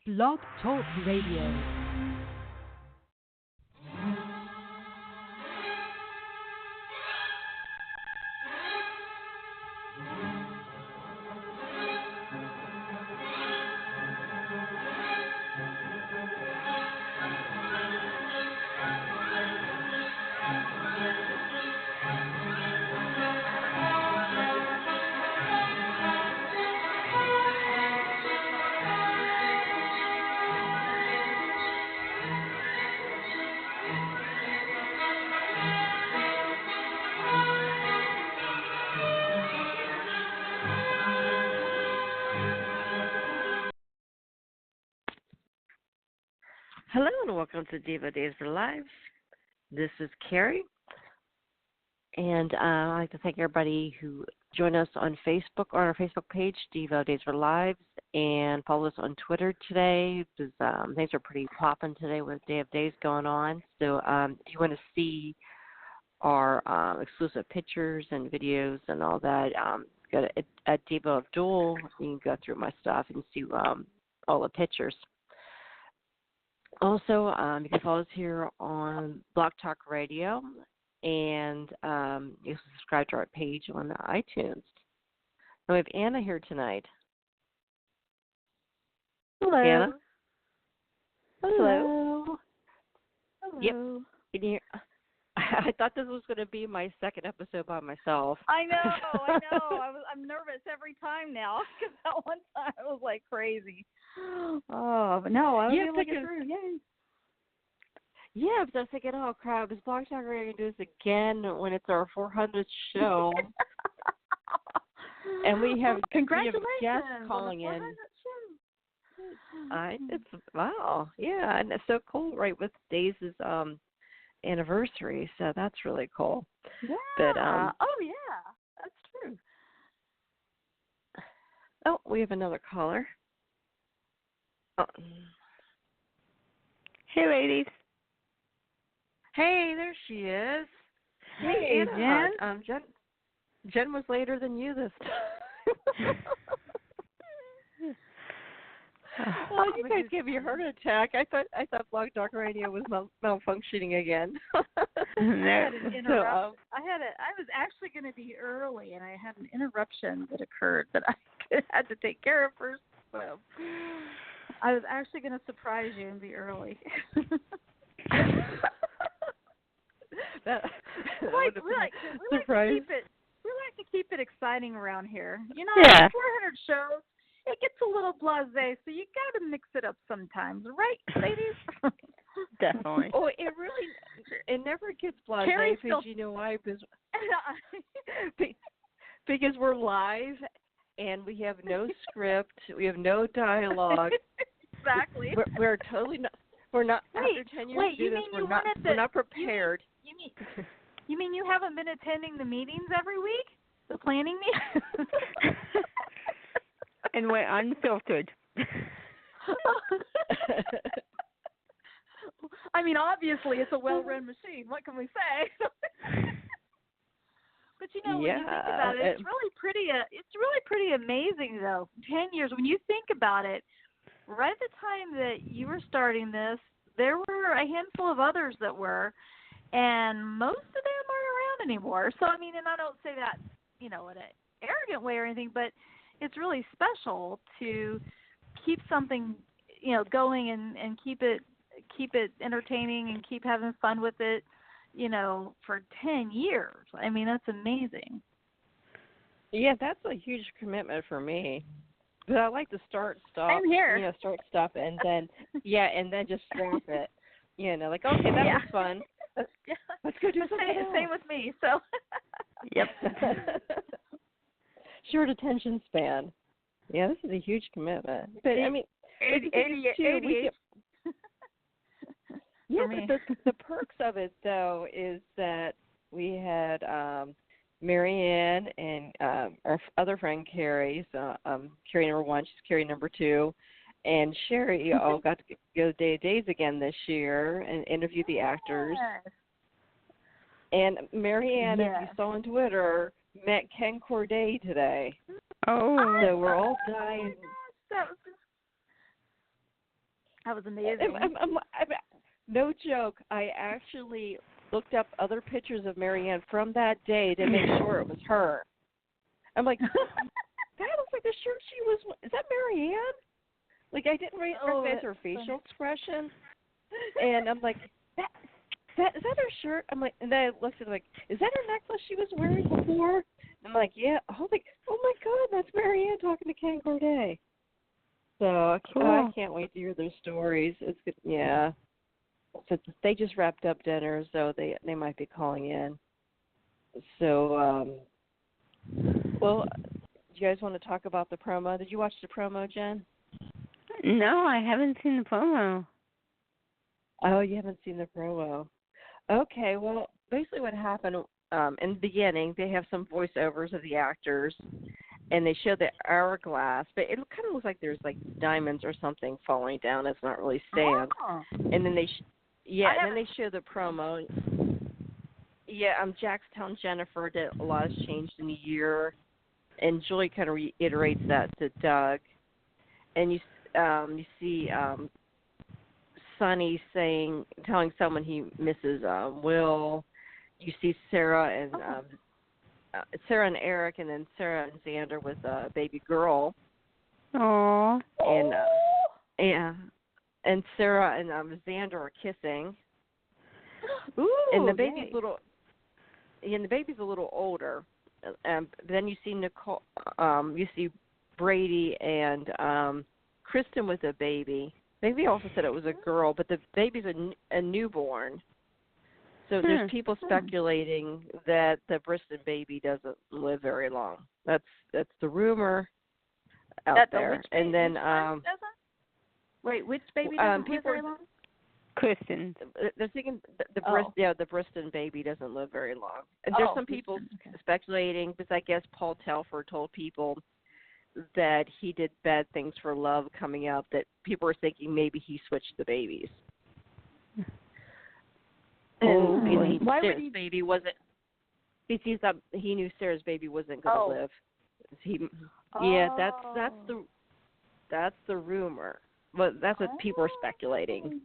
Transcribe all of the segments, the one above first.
Blog Talk Radio. Hello and welcome to Diva Days for Lives. This is Carrie, and I'd like to thank everybody who joined us on Facebook, on our Facebook page, Diva Days for Lives, and follow us on Twitter today, because things are pretty popping today with Day of Days going on. So if you want to see our exclusive pictures and videos and all that, go to at Diva of DOOL. You can go through my stuff and see all the pictures. Also, you can follow us here on Blog Talk Radio, and you can subscribe to our page on iTunes. And we have Anna here tonight. Hello. Anna? Hello. Hello. Yep. Can you hear? I thought this was going to be my second episode by myself. I know. I'm nervous every time now because that one time it was like crazy. Oh, but no, I was able to get through. Yay. Yeah, but I was thinking, oh crap, is Blog Talk Radio going to do this again when it's our 400th show? And we have guests calling in. It's wow, yeah, and it's so cool, right? With Days' anniversary, so that's really cool. Yeah. But oh yeah, that's true. Oh, we have another caller. Oh. Hey, ladies. Hey, there she is. Hey, Anna. Jen was later than you this time. Oh, you guys gave me a heart attack. I thought Blog Talk Radio was malfunctioning again. No. I was actually going to be early, and I had an interruption that occurred that I had to take care of first. So I was actually going to surprise you and be early. We like to keep it exciting around here. You know, yeah. 400 shows. It gets a little blasé, so you got to mix it up sometimes, right, ladies? Definitely. Oh, it never gets blasé because you know why? Because we're live and we have no script, we have no dialogue. Exactly. We're totally not. We're not. After 10 years to do this, we're not prepared. You mean you haven't been attending the meetings every week? The planning meetings? And we're unfiltered. I mean, obviously, it's a well-run machine. What can we say? But you know, when you think about it, it's really pretty amazing, though. 10 years. When you think about it, right at the time that you were starting this, there were a handful of others that were, and most of them aren't around anymore. So I mean, and I don't say that, you know, in an arrogant way or anything, but it's really special to keep something, you know, going and keep it entertaining and keep having fun with it, you know, for 10 years. I mean, that's amazing. Yeah, that's a huge commitment for me. But I like to start stuff, I'm here. You know, start stuff and then just drop it. You know, like, okay, that was fun. Let's go do something else. Same with me. So. Yep. Short attention span. Yeah, this is a huge commitment. But I mean, 88. Yeah, but the perks of it though is that we had Marianne and our other friend Carrie, Carrie number 1, she's Carrie number 2, and Sherry all got to go to Day of Days again this year and interview the actors. And Marianne, as you saw on Twitter, met Ken Corday today. Oh. So we're all dying. That was amazing. No joke. I actually looked up other pictures of Marianne from that day to make sure it was her. I'm like, that looks like the shirt she was. Is that Marianne? Like, I didn't recognize her facial expression, and I'm like, is that her shirt? I'm like, and then I looked at it like, is that her necklace she was wearing before? I'm like, yeah. I'm like, oh my God, that's Marianne talking to Ken Corday. So cool. I can't wait to hear their stories. It's good. Yeah. So they just wrapped up dinner, so they might be calling in. So, well, do you guys want to talk about the promo? Did you watch the promo, Jen? No, I haven't seen the promo. Oh, you haven't seen the promo. Okay, well, basically what happened in the beginning, they have some voiceovers of the actors, and they show the hourglass, but it kind of looks like there's like diamonds or something falling down. It's not really sand. Oh. And then they show the promo. Yeah, Jackstown Jennifer did a lot has changed in a year, and Julie kind of reiterates that to Doug. And you see Sonny telling someone he misses Will. You see Sarah and Eric, and then Sarah and Xander with a baby girl. Aww. And and Sarah and Xander are kissing. Ooh, and the baby's the baby's a little older. Then you see Nicole. You see Brady and Kristen with a baby. Maybe also said it was a girl, but the baby's a newborn. So there's people speculating that the Briston baby doesn't live very long. That's the rumor out there. And then wait, which baby doesn't live very long? Kristen. They're thinking the Briston baby doesn't live very long. And there's some people speculating, because I guess Paul Telfer told people that he did bad things for love coming up, that people were thinking maybe he switched the babies. And why Sarah's would he? baby wasn't. He thought he knew Sarah's baby wasn't going to live. Yeah, that's the rumor. But that's what people are speculating.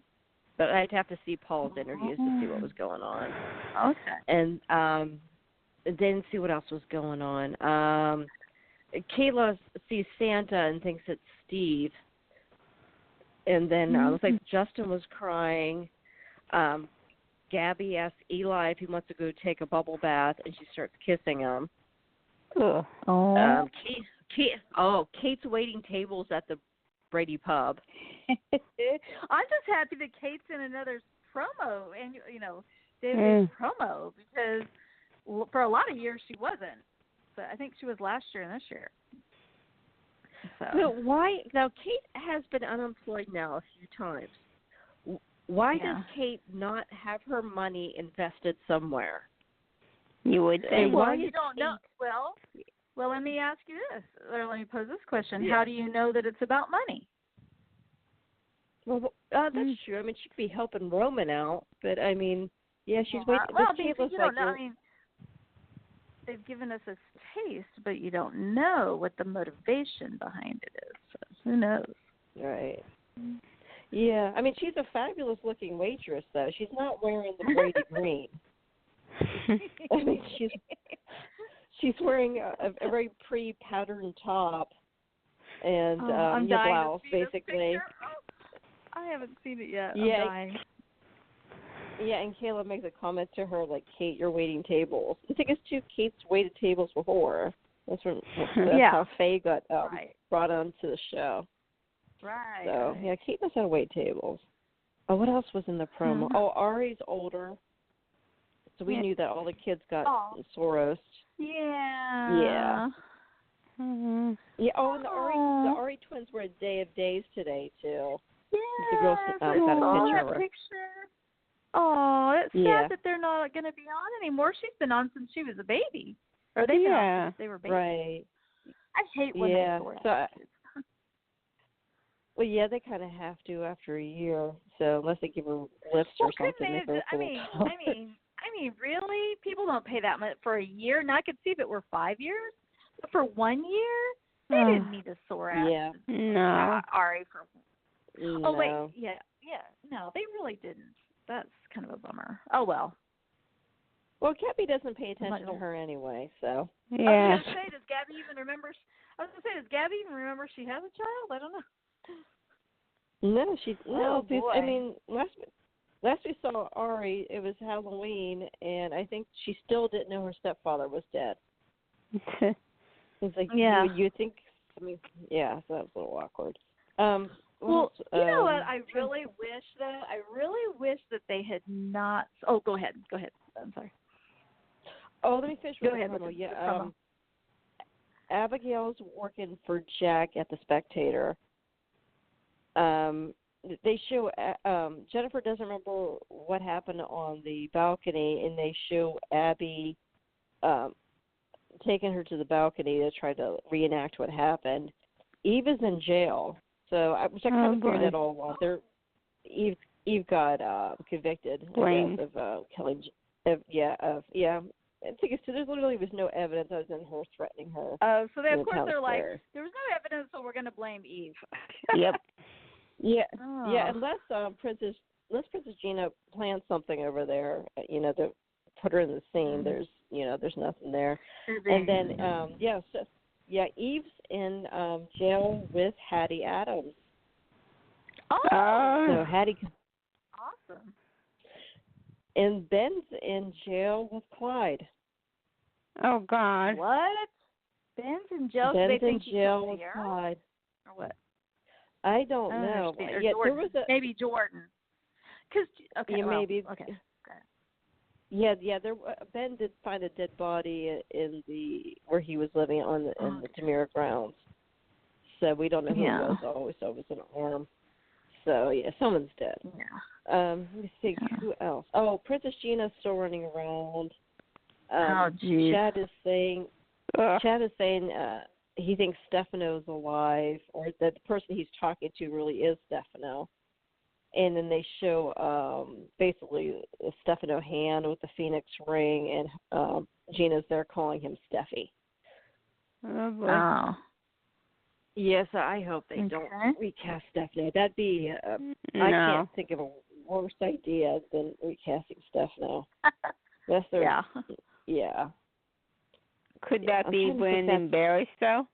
But I'd have to see Paul's interviews to see what was going on. Okay. And then see what else was going on. Kayla sees Santa and thinks it's Steve. And then it looks like Justin was crying. Gabby asks Eli if he wants to go take a bubble bath, and she starts kissing him. Kate's waiting tables at the Brady pub. I'm just happy that Kate's in another promo, and David's promo, because for a lot of years she wasn't. But I think she was last year and this year. So why now? Kate has been unemployed now a few times. Why does Kate not have her money invested somewhere? You would think. Well, you don't know. Well, let me ask you this, or let me pose this question: how do you know that it's about money? Well, that's true. I mean, she could be helping Roman out, but I mean, she's waiting. Well, you don't know. I mean, they've given us a taste, but you don't know what the motivation behind it is. So who knows? Right. Yeah, I mean, she's a fabulous-looking waitress, though. She's not wearing the Brady green. I mean, she's wearing a very pretty patterned top and a blouse, basically. I haven't seen it yet. Yeah. I'm dying. Yeah, and Kayla makes a comment to her like, "Kate, you're waiting tables." I think it's two Kate's waited tables before. That's how Faye got brought onto the show. Right. So, Kate knows how to wait tables. Oh, what else was in the promo? Mm-hmm. Oh, Ari's older. So we knew that all the kids got Soros. Yeah. Yeah. Mm-hmm. Yeah, and the Ari twins were a day of days today, too. Yeah. The girls got a picture. Oh, it's sad that they're not going to be on anymore. She's been on since she was a baby. Or they've been on since they were babies. Right. I hate when they sort out. Well, they kind of have to after a year. So unless they give her lifts or something. I mean, really? People don't pay that much for a year. And I could see if it were 5 years. But for 1 year, they didn't need to sore out no. Ari for No. Oh wait, yeah. No, they really didn't. That's kind of a bummer. Oh well. Well, Gabby doesn't pay attention to her anyway, so. Yeah. I was gonna say, does Gabby even remember? Does Gabby even remember she has a child? I don't know. No, Oh, boy. I mean, last we saw Ari, it was Halloween, and I think she still didn't know her stepfather was dead. It's like, yeah. you think, I mean, yeah, so that was a little awkward. Well, you know what? I really wish that they had not. Oh, go ahead. I'm sorry. Oh, let me finish with Go ahead. the promo. With the Yeah, promo. Abigail's working for Jack at the Spectator. They show Jennifer doesn't remember what happened on the balcony, and they show Abby taking her to the balcony to try to reenact what happened. Eve is in jail, so I kind of figured that all along. Eve got convicted, I guess, of killing. I think there literally was no evidence other than her threatening her. So they, of course they're like, there was no evidence, so we're going to blame Eve. Yep. Yeah, yeah. Unless Princess Gina plans something over there, to put her in the scene. There's nothing there. And then Eve's in jail with Hattie Adams. Oh, so Hattie. Awesome. And Ben's in jail with Clyde. Oh God. What? Ben's in jail. Ben's in jail with Clyde. Or what? I don't know. Yeah, there was maybe Jordan. Maybe. Okay. Yeah. Ben did find a dead body in where he was living in the Demira grounds. So we don't know who it was. Always it was an arm. So yeah, someone's dead. Yeah. Let me see who else. Oh, Princess Gina's still running around. Geez. Chad is saying he thinks Stefano's alive, or that the person he's talking to really is Stefano. And then they show basically a Stefano hand with the Phoenix ring, and Gina's there calling him Steffi. Oh boy. Oh. Yes, I hope they don't recast Stefano. That'd be No. I can't think of a worse idea than recasting Stefano. Yeah. Could that be Brandon Barris though?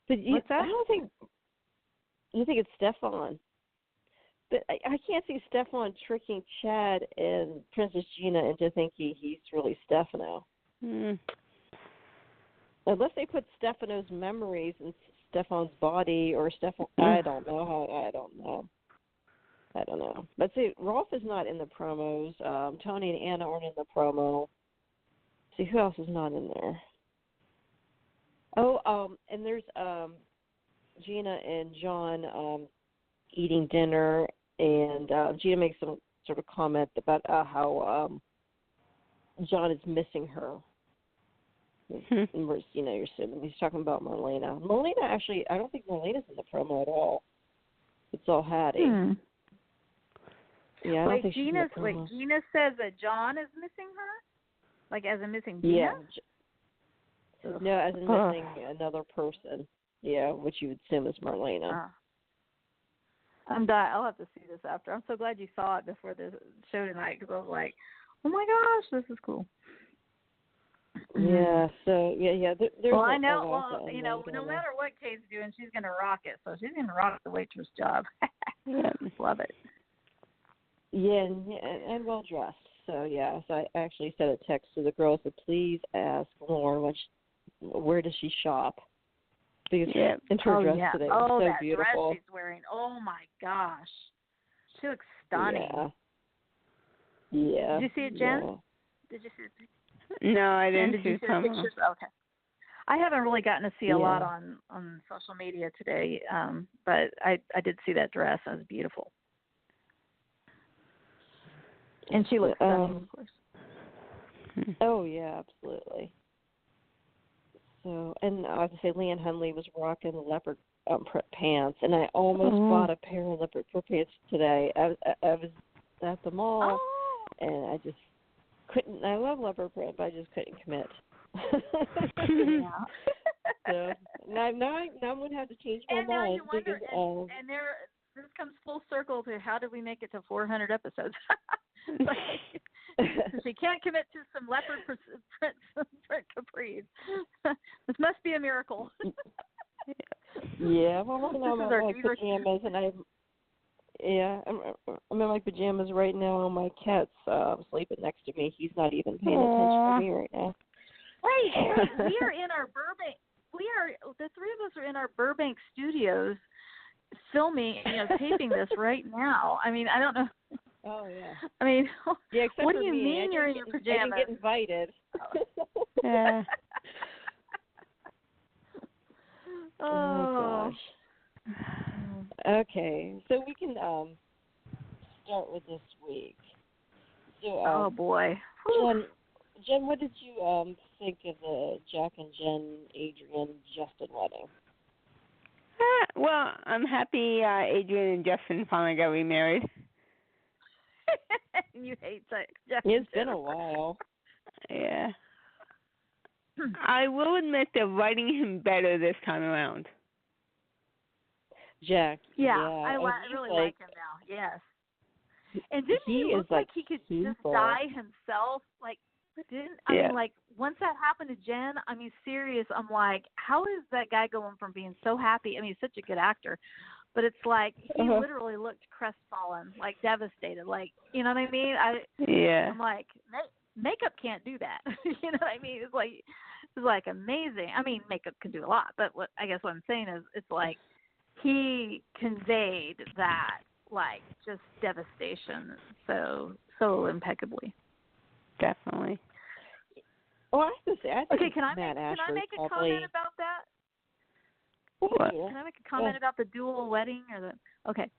But What's that? I don't think you think it's Stefan. But I can't see Stefan tricking Chad and Princess Gina into thinking he's really Stefano. Unless they put Stefano's memories in Stefan's body, or Stefan. I don't know. But see, Rolf is not in the promos. Tony and Anna aren't in the promo. See, who else is not in there? Oh, and there's Gina and John eating dinner, and Gina makes some sort of comment about how John is missing her. You're assuming he's talking about Marlena. Marlena, actually, I don't think Marlena's in the promo at all. It's all Hattie. Yeah, I don't think she's in the promo. Gina says that John is missing her? Like as in missing Gina? Yeah. No, as in missing another person. Yeah, which you would assume is Marlena. I'm dying. I'll have to see this after. I'm so glad you saw it before the show tonight, because I was like, oh my gosh, this is cool. Yeah, so there's I know. Well, no matter what Kate's doing, she's gonna rock it. So she's gonna rock the waitress job. Love it. Yeah, and well dressed. So so I actually sent a text to the girls to please ask Lauren where does she shop? Because in her dress today was so that beautiful. Dress she's wearing. Oh my gosh, she looks stunning. Yeah. Did you see it, Jen? Yeah. Did you see it? No, I didn't see the pictures. Okay. I haven't really gotten to see a lot on social media today, but I did see that dress. It was beautiful. And she looks stunning, of course. Oh, yeah, absolutely. So, and I have to say, Leanne Hunley was rocking leopard print pants, and I almost bought a pair of leopard print pants today. I was at the mall, and I just couldn't. I love leopard print, but I just couldn't commit. So now I'm gonna have to change my and now mind you wonder, because and this comes full circle to how did we make it to 400 episodes? She can't commit to some leopard print capris. This must be a miracle. Yeah, well, right now I'm in my pajamas, and I'm in my pajamas right now, and my cat's sleeping next to me. He's not even paying attention to me right now. Wait, we are in our Burbank. The three of us are in our Burbank studios, filming, taping this right now. I mean, I don't know. Oh yeah. I mean, yeah, except what for do you me. mean you're in your pajamas? I didn't get invited. Yeah. Oh gosh. Okay, so we can start with this week. So, oh boy. Jen, what did you think of the Jack and Jen, Adrian, Justin wedding? Well, I'm happy Adrian and Justin finally got remarried. You hate Jack. It's been a while. Yeah. I will admit they're writing him better this time around. Jack. Yeah, I really like him now. Yes. And didn't he look like he could just die himself? Like, I mean, like, once that happened to Jen, I mean, serious, I'm like, how is that guy going from being so happy? I mean, he's such a good actor. But it's like he literally looked crestfallen, like devastated, like, you know what I mean? I'm like, makeup can't do that. You know what I mean? It's like amazing. I mean, makeup can do a lot, but what I'm saying is, it's like he conveyed that, like, just devastation so impeccably. Definitely. Well, I have to say, I think can I make a comment about that? What? Can I make a comment about the dual wedding or the? Okay.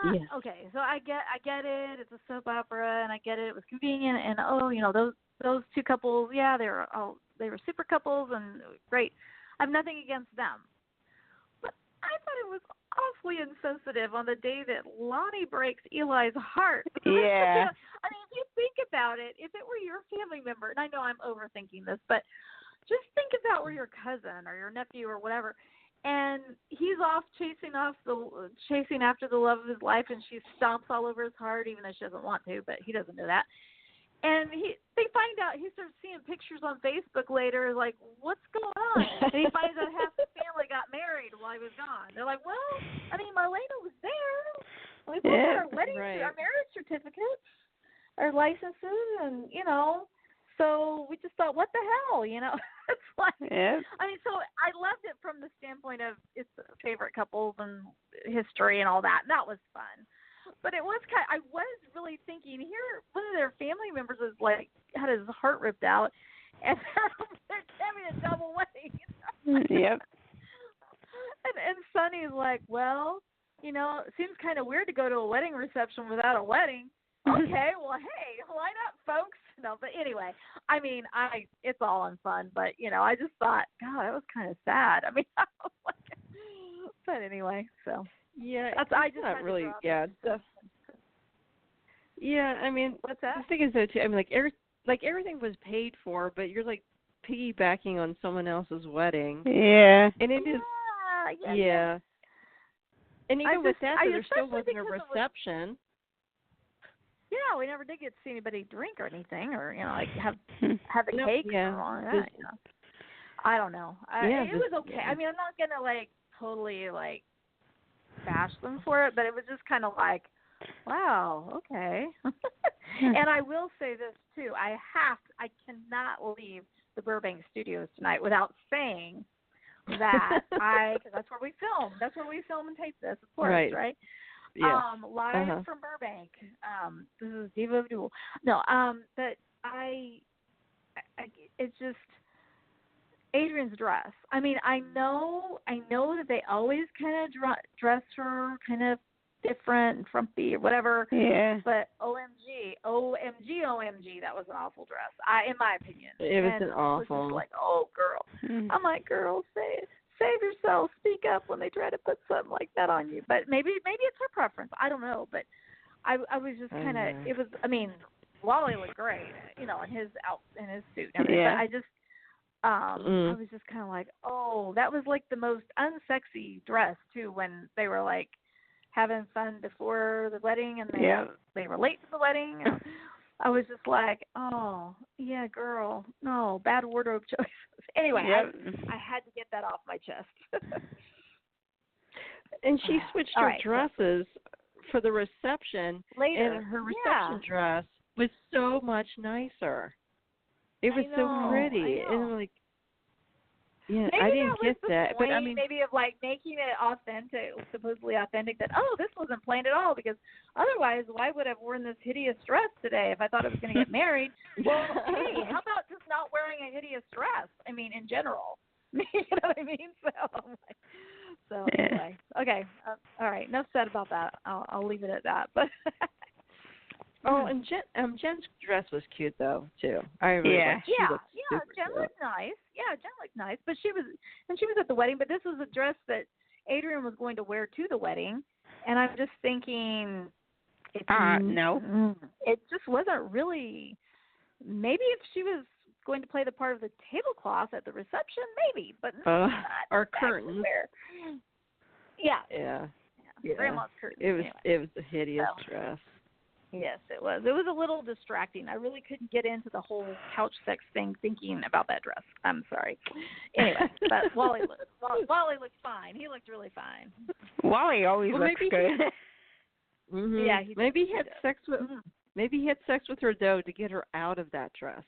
Yes. Okay. So I get it. It's a soap opera, and I get it. It was convenient, and those two couples, yeah, they were super couples and great. I have nothing against them, but I thought it was awfully insensitive on the day that Lonnie breaks Eli's heart. Yeah. I mean, if you think about it, if it were your family member, and I know I'm overthinking this, but just think about where your cousin or your nephew or whatever, and he's off chasing after the love of his life, and she stomps all over his heart, even though she doesn't want to, but he doesn't know that. And they find out, he starts seeing pictures on Facebook later, like, what's going on? And he finds out half the family got married while he was gone. They're like, well, I mean, Marlena was there. We both had our our marriage certificates, our licenses, and, so we just thought, what the hell, It's like, I mean, so I loved it from the standpoint of it's favorite couples and history and all that. And that was fun. But it was I was really thinking here, one of their family members was like, had his heart ripped out, and they're having a double wedding. Yep. And Sonny's like, well, it seems kind of weird to go to a wedding reception without a wedding. Okay, well, hey, line up, folks. No, but anyway, I mean, it's all in fun, but I just thought, God, that was kind of sad. I mean, I was like, but anyway, so yeah, I just not really, yeah. Yeah, I mean, what's that? The thing is though too, I mean, everything was paid for, but you're like piggybacking on someone else's wedding. Yeah. And it is. Yeah. And even with that, there still wasn't a reception. Yeah, we never did get to see anybody drink or anything, or like have a cake or all that. I don't know. It was okay. I mean, I'm not gonna like totally like bash them for it, but it was just kind of like, wow, okay. And I will say this too: I cannot leave the Burbank studios tonight without saying that because that's where we film. That's where we film and tape this, of course, right? Yeah. Live from Burbank. This is Diva of DOOL. No, but it's just Adrian's dress. I mean, I know that they always kind of dress her kind of different and frumpy or whatever. Yeah. But OMG, that was an awful dress. In my opinion, it was an awful. It was just like, oh, girl. I'm like, girl, save yourself. Speak up when they try to put something like that on you. But maybe it's her preference. I don't know. But I was just kind of. It was. I mean, Wally looked great, in his suit. And everything. Yeah. But I was just kind of like, oh, that was like the most unsexy dress too. When they were like having fun before the wedding, and they were late to the wedding. And I was just like, oh yeah, girl, no, bad wardrobe choices. Anyway, I had to get that off my chest. And she switched her dresses for the reception later, and her reception dress was so much nicer. It was so pretty. And I'm like, yeah, maybe I didn't get that. Point, but I mean, maybe of like making it authentic, supposedly authentic, that, oh, this wasn't planned at all, because otherwise, why would I have worn this hideous dress today if I thought I was going to get married? Well, hey, how about just not wearing a hideous dress? I mean, in general. You know what I mean? So anyway, okay, all right. Enough said about that. I'll leave it at that. But and Jen's dress was cute though too. I really liked it. Jen looked nice. Yeah, Jen looked nice. But she was at the wedding. But this was a dress that Adrian was going to wear to the wedding, and I'm just thinking, no, it just wasn't really. Maybe if she was going to play the part of the tablecloth at the reception, maybe, but not or curtains. Yeah. Grandma's curtains. It was a hideous dress. Yes, it was. It was a little distracting. I really couldn't get into the whole couch sex thing thinking about that dress. I'm sorry. Anyway, but Wally looked fine. He looked really fine. Wally always looks good. Mm-hmm. Yeah, maybe he had sex with her though to get her out of that dress.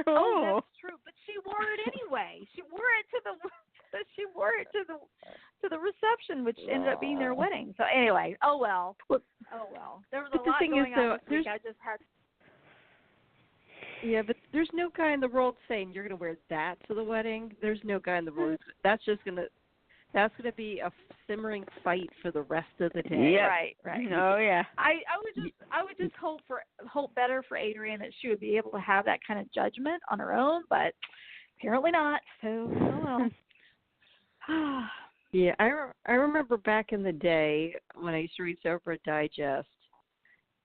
Oh, that's true. But she wore it anyway. She wore it to the reception, which ended up being their wedding. So anyway, oh well. There was a lot going on this week. I just had. Yeah, but there's no guy in the world saying you're going to wear that to the wedding. There's no guy in the world. That's gonna be a simmering fight for the rest of the day. Yeah. Right. Oh yeah. I would just hope better for Adrienne that she would be able to have that kind of judgment on her own, but apparently not. So oh well. Yeah, I remember back in the day when I used to read Soap Opera Digest,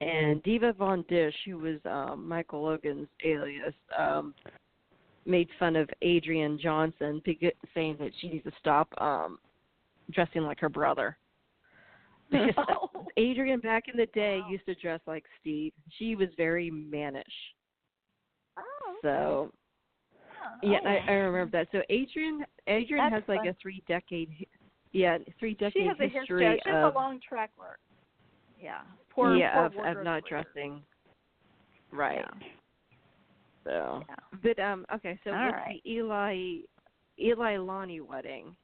and Diva Von Dish, who was Michael Logan's alias, made fun of Adrienne Johnson, saying that she needs to stop dressing like her brother. Because Adrienne back in the day used to dress like Steve. She was very mannish. Oh. So, yeah, I remember that. So Adrienne has like a 3-decade She has a history. She has a long track record. Yeah. Poor of not dressing right. Yeah. So, but okay. So with the Eli Lonnie wedding,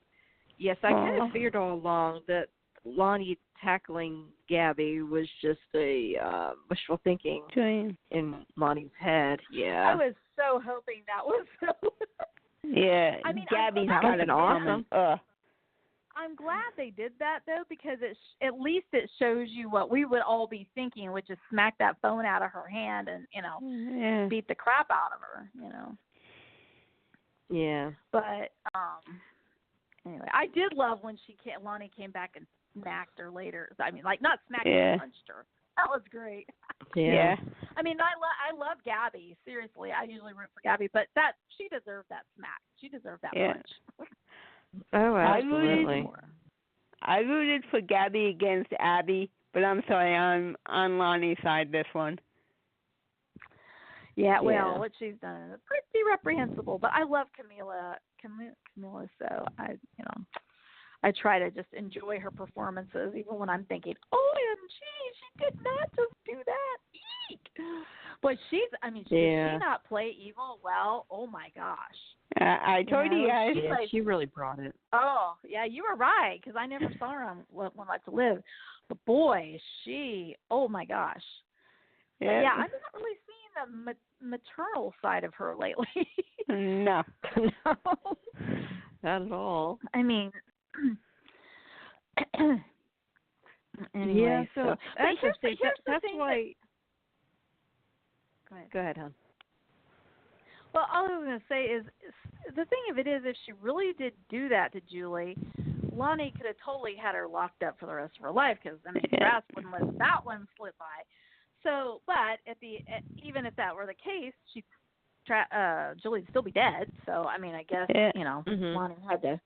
yes, I kind of figured all along that Lonnie tackling Gabby was just a wishful thinking in Lonnie's head. Yeah, I was so hoping that was so. Yeah, I mean, Gabby's got an awesome. I'm glad they did that though, because at least it shows you what we would all be thinking, which is smack that phone out of her hand and beat the crap out of her. Yeah. But anyway, I did love when Lonnie came back and smacked her later. I mean, like not smacked her, punched her. That was great. Yeah. I mean, I love Gabby. Seriously, I usually root for Gabby, but she deserved that smack. She deserved that punch. Oh, absolutely. I rooted for Gabby against Abby, but I'm sorry, I'm on Lonnie's side this one. Yeah, well, what she's done is pretty reprehensible, but I love Camila, so I try to just enjoy her performances, even when I'm thinking, OMG, she did not just do that. Eek. But did she not play evil well? Oh my gosh. I told you guys. Yeah, she really brought it. Oh, yeah, you were right, because I never saw her on One Life to Live. But boy, oh my gosh. Yeah, I'm not really seeing the maternal side of her lately. No. No. Not at all. I mean, anyway, yeah, so that's why. Go ahead, hon. Well, all I was going to say is the thing of it is, if she really did do that to Julie, Lonnie could have totally had her locked up for the rest of her life, because Grass wouldn't let that one slip by. So, but even if that were the case, she Julie would still be dead. So I mean, I guess Lonnie had to.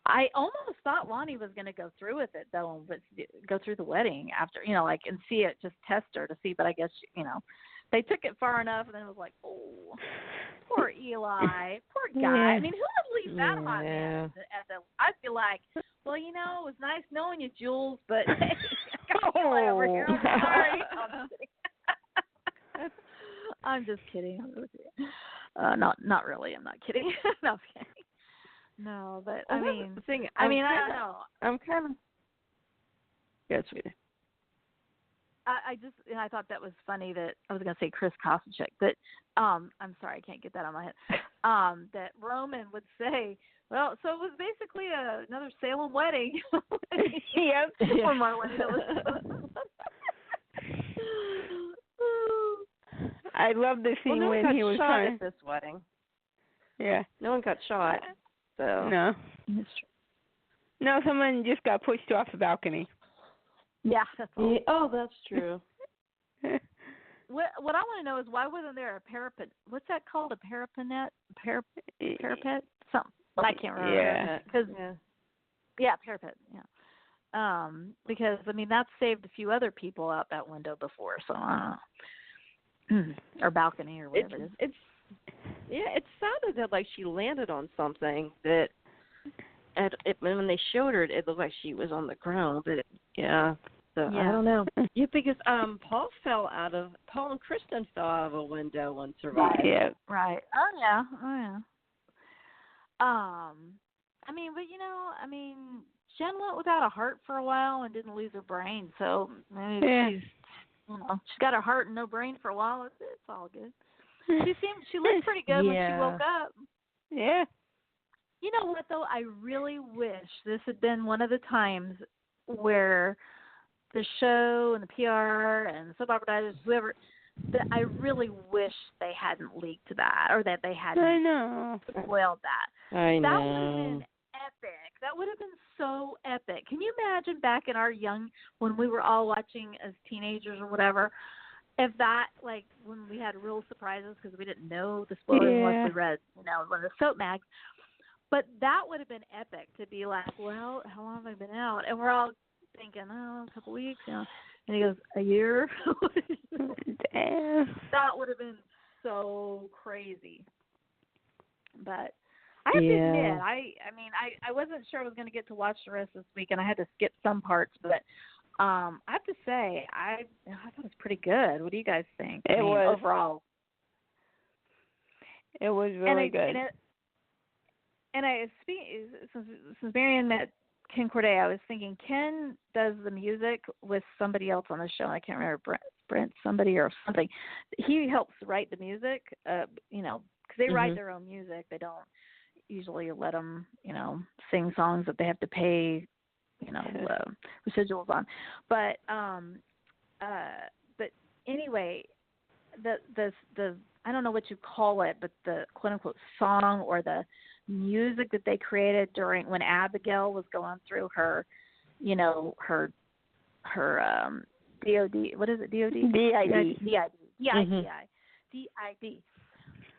I almost thought Lonnie was going to go through with it though, but go through the wedding after, like, and see it, just test her to see. But I guess they took it far enough, and then it was like, oh, poor Eli, poor guy. I mean, who would leave that hot man at the? I'd be like, well, it was nice knowing you, Jules, but hey, I got Eli over here. I'm sorry. I'm just kidding. Not really. I'm not kidding. No, I'm kidding. No, but I mean, I don't know. I'm kind of. Yeah, sweetie. I thought that was funny that I was going to say Chris Kosachek, but I'm sorry, I can't get that on my head. That Roman would say, well, so it was basically another Salem wedding. Yep. One more wedding. I love the scene when he was trying at this wedding. Yeah. No one got shot. So. No. That's true. No, someone just got pushed off the balcony. Yeah. That's all. Oh, that's true. What I want to know is why wasn't there a parapet? What's that called? A parapet? Parapet? Something. But I can't remember. Yeah. Parapet. Yeah. Because I mean that's saved a few other people out that window before, so I don't know. Or balcony or whatever it is. It sounded like she landed on something that, when they showed her, it looked like she was on the ground. But so I don't know. Yeah, because Paul and Kristen fell out of a window and survived. Yeah. Right. Oh yeah. I mean, but Jen went without a heart for a while and didn't lose her brain, so maybe she's got her heart and no brain for a while. It's all good. She looked pretty good when she woke up. Yeah. You know what though? I really wish this had been one of the times where the show and the PR and the soap opera divers, whoever, that I really wish they hadn't leaked that or that they hadn't spoiled that. I know. That would have been epic. That would have been so epic. Can you imagine back in our when we were all watching as teenagers or whatever, if that, like, when we had real surprises because we didn't know the spoilers unless we read, one of the soap mags. But that would have been epic to be like, well, how long have I been out? And we're all thinking, a couple weeks, And he goes, a year? Damn. That would have been so crazy. But I have to admit, I wasn't sure I was going to get to watch the rest this week, and I had to skip some parts. But I have to say, I thought it was pretty good. What do you guys think? It was. Overall. It was really good. Since Marianne met Ken Corday, I was thinking Ken does the music with somebody else on the show. I can't remember Brent somebody or something. He helps write the music, because they write their own music. They don't usually let them, sing songs that they have to pay, residuals on. But anyway, the I don't know what you call it, but the quote unquote song or the music that they created during when Abigail was going through her, her DOD. What is it? DOD? DID.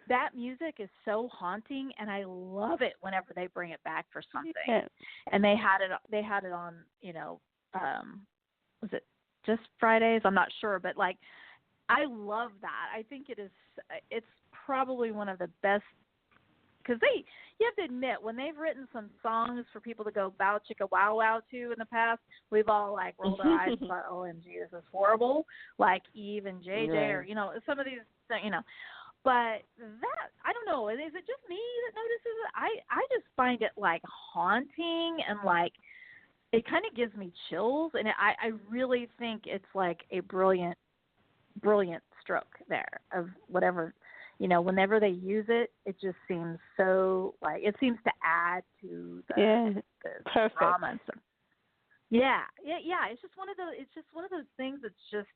That music is so haunting, and I love it whenever they bring it back for something. Yeah. And they had it on, was it just Fridays? I'm not sure, but like, I love that. I think it's probably one of the best, because you have to admit, when they've written some songs for people to go bow chicka wow wow to in the past, we've all like rolled our eyes and thought, OMG, this is horrible, like Eve and JJ, or, some of these, But that, I don't know, is it just me that notices it? I just find it like haunting, and like it kind of gives me chills, and I really think it's like a brilliant stroke there of whatever, whenever they use it, it just seems so, like, it seems to add to the drama and stuff. Yeah. It's just one of those things that's just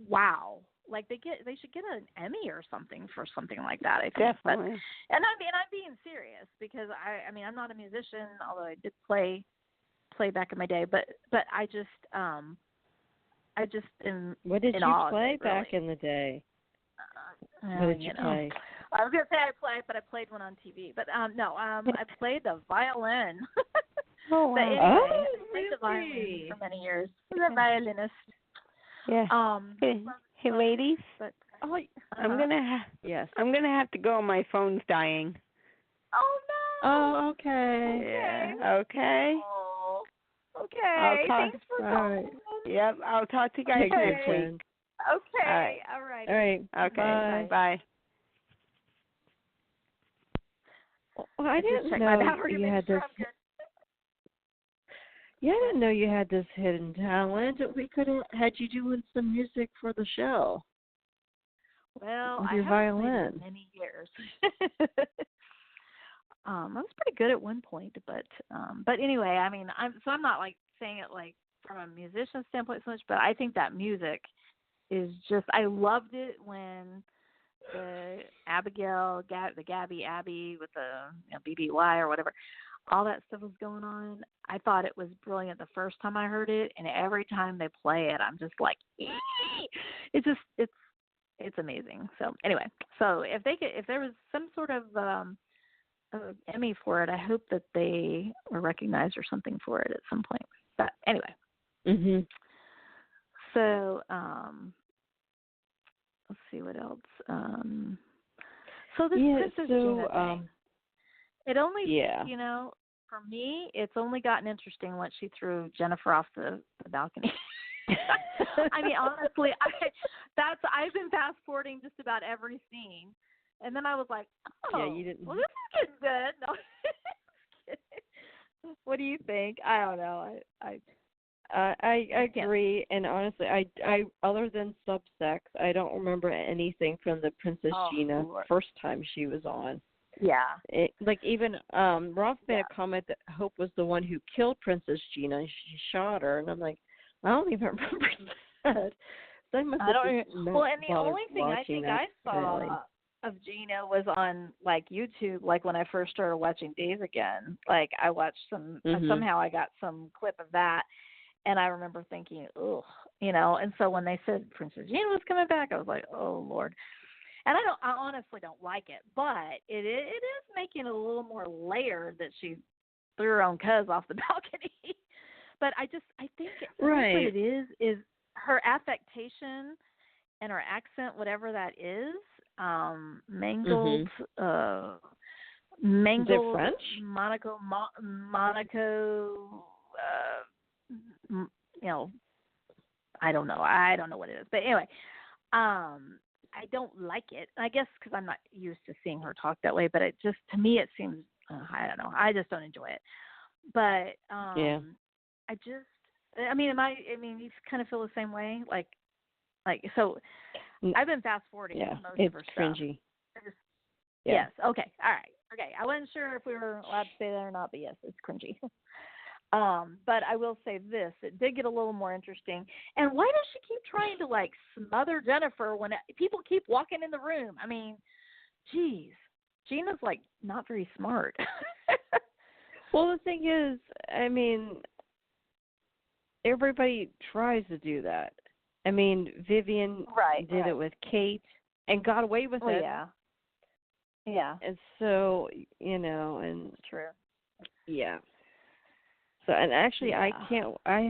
wow. Like they should get an Emmy or something for something like that. I think. Definitely. And I'm being serious, because I'm not a musician, although I did play back in my day. But I just am. What did you play back in the day? What did you play? I was gonna say I played one on TV, but no, I played the violin. Oh, wow. But anyway, I played the violin Really? for many years. I was a violinist. Yeah. Hey, ladies. But I'm gonna have to go. My phone's dying. Oh no. Oh, okay. Yeah. Okay. Oh, okay. Thanks for calling. Yep. I'll talk to you guys next week. Okay. All right. All right. Okay. Bye. Well, I didn't know you had this. Yeah, I didn't know you had this hidden talent. We could have had you doing some music for the show. Well, with I your haven't violin. played in many years. I was pretty good at one point, but anyway, I mean, I'm not like saying it like from a musician standpoint so much, but I think that music is just, I loved it when the Gabby Abbey with the BBY or whatever, all that stuff was going on. I thought it was brilliant the first time I heard it, and every time they play it, I'm just like, it's amazing. So anyway, so if there was some sort of Emmy for it, I hope that they were recognized or something for it at some point. But anyway. Mhm. So let's see what else. So this Princess Gina thing. It only, for me, it's only gotten interesting once she threw Jennifer off the balcony. I mean, honestly, I've been fast forwarding just about every scene, and then I was like, oh, you didn't. Well, this is getting good. No. What do you think? I don't know. I agree, and honestly, I other than subsex, I don't remember anything from the Princess Gina first time she was on. Yeah. Like even Roth made a comment that Hope was the one who killed Princess Gina. And she shot her, and I'm like, I don't even remember that. So I don't even. Well, and the only thing I think I saw of Gina was on like YouTube, like when I first started watching Days Again. Like I watched some, somehow I got some clip of that, and I remember thinking, ugh, And so when they said Princess Gina was coming back, I was like, oh Lord. And I honestly don't like it, but it is making it a little more layered that she threw her own cuz off the balcony. But I think what it is her affectation and her accent, whatever that is, mangled, Is it French? Monaco, I don't know. I don't know what it is. But anyway, I don't like it. I guess because I'm not used to seeing her talk that way, but it just, to me, it seems, I don't know. I just don't enjoy it. But, you kind of feel the same way? So I've been fast forwarding most of her stuff. Cringy. Yes. Okay. All right. Okay. I wasn't sure if we were allowed to say that or not, but yes, it's cringy. But I will say this, it did get a little more interesting. And why does she keep trying to like smother Jennifer when people keep walking in the room? I mean, geez, Gina's like not very smart. Well, the thing is, I mean, everybody tries to do that. I mean, Vivian did it with Kate and got away with it. Yeah. Yeah. And so, and true. Yeah. So, and actually, I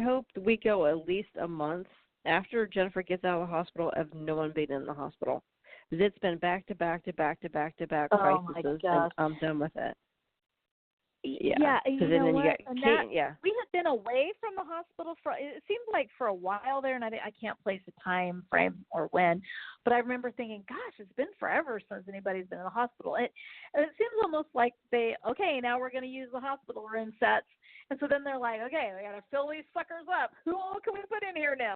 hope we go at least a month after Jennifer gets out of the hospital of no one being in the hospital. Because it's been back to back crises, and I'm done with it. Yeah, you know what? We had been away from the hospital it seemed like for a while there, and I can't place a time frame or when, but I remember thinking, gosh, it's been forever since anybody's been in the hospital. And it seems almost like now we're going to use the hospital room sets, and so then they're like, okay, we got to fill these suckers up. Who all can we put in here now?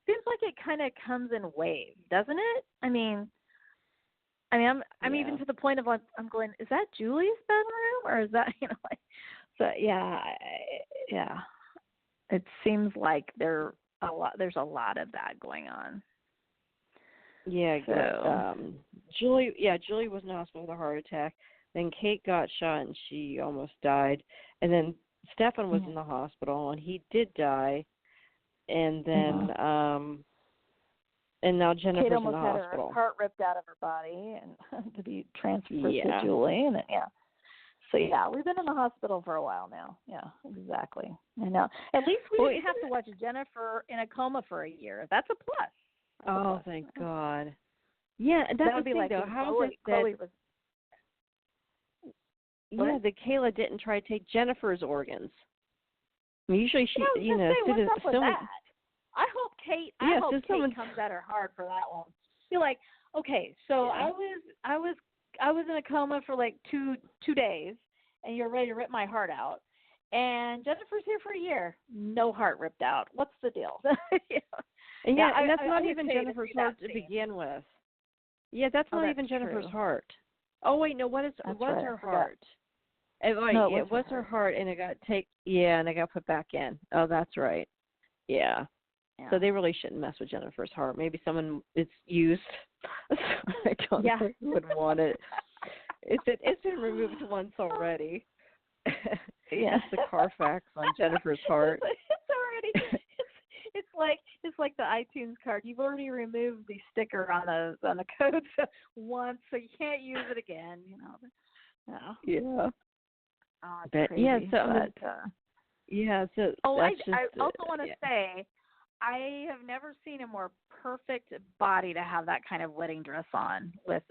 Seems like it kind of comes in waves, doesn't it? I'm even to the point of like, I'm going, is that Julie's bedroom or is that, so yeah. It seems like there's a lot of that going on. Yeah. So. Julie was in the hospital with a heart attack. Then Kate got shot and she almost died. And then Stefan was in the hospital and he did die. And then, And now Jennifer's Kate in the almost had hospital. her heart ripped out of her body and to be transferred Yeah. to Julie. And so we've been in the hospital for a while now. Yeah, exactly. I know. At least we didn't have to watch Jennifer in a coma for a year. That's a plus. Oh, thank God. Yeah, that's the thing, though. How is it that... Yeah, that Kayla didn't try to take Jennifer's organs. I mean, usually she, what's up with that? I hope Kate comes at her hard for that one. You're like, okay, so I was in a coma for like two days, and you're ready to rip my heart out. And Jennifer's here for a year, no heart ripped out. What's the deal? And that's not even Jennifer's heart to begin with. Yeah, that's not even Jennifer's heart. Oh wait, no, it was her heart. It was her heart, and it got put back in. Oh, that's right. Yeah. So they really shouldn't mess with Jennifer's heart. Maybe someone it's used. I don't know who would want it. It's been removed once already. That's the Carfax on Jennifer's heart. It's already. It's like the iTunes card. You've already removed the sticker on the code once, so you can't use it again. Yeah. Oh, but crazy, yeah, so So I also want to yeah. say, I have never seen a more perfect body to have that kind of wedding dress on with